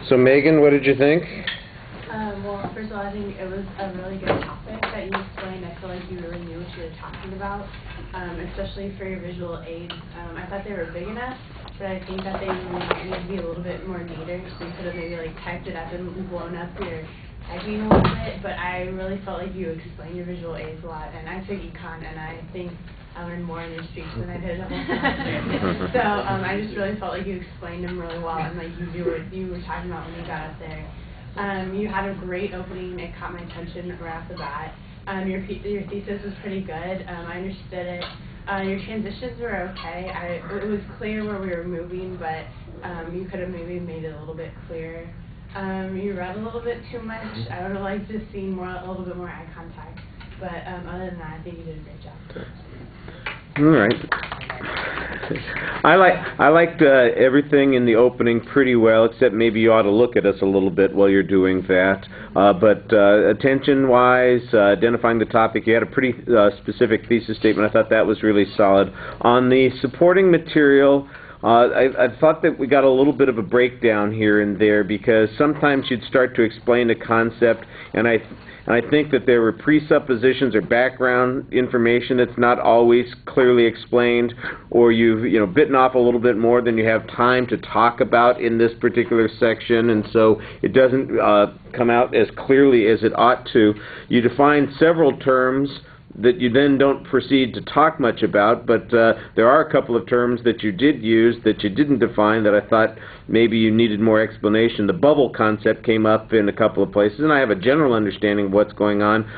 So Megan, what did you think? Well, first of all, I think it was a really good topic that you explained. I feel like you really knew what you were talking about, especially for your visual aids. I thought they were big enough, but I think that they need to be a little bit more neater, so you could have maybe like typed it up and blown up your typing a little bit, but I really felt like you explained your visual aids a lot, and I took econ, and I think I learned more in your speech than I did a whole semester. So I just really felt like you explained them really well, and like you knew what you were talking about when you got up there. You had a great opening. It caught my attention right off the bat. Your thesis was pretty good. I understood it. Your transitions were okay. It was clear where we were moving, but you could have maybe made it a little bit clearer. You read a little bit too much. I would have liked to see a little bit more eye contact. But other than that, I think you did a great job. All right. I liked everything in the opening pretty well, except maybe you ought to look at us a little bit while you're doing that. But attention-wise, identifying the topic, you had a pretty specific thesis statement. I thought that was really solid. On the supporting material, I thought that we got a little bit of a breakdown here and there, because sometimes you'd start to explain a concept, and I think that there were presuppositions or background information that's not always clearly explained, or you've bitten off a little bit more than you have time to talk about in this particular section, and so it doesn't come out as clearly as it ought to. You define several terms that you then don't proceed to talk much about, but there are a couple of terms that you did use that you didn't define that I thought maybe you needed more explanation. The bubble concept came up in a couple of places, and I have a general understanding of what's going on.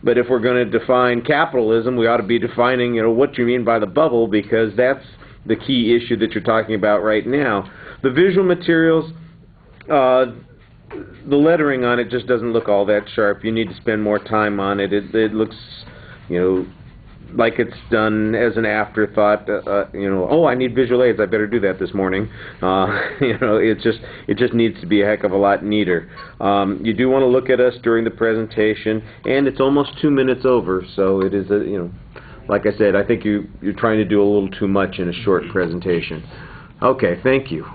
But if we're going to define capitalism, we ought to be defining, what you mean by the bubble, because that's the key issue that you're talking about right now. The visual materials, the lettering on it just doesn't look all that sharp. You need to spend more time on it. It looks, like it's done as an afterthought. Oh, I need visual aids. I better do that this morning. It just needs to be a heck of a lot neater. You do want to look at us during the presentation, and it's almost 2 minutes over, so it is like I said, I think you're trying to do a little too much in a short presentation. Okay, thank you.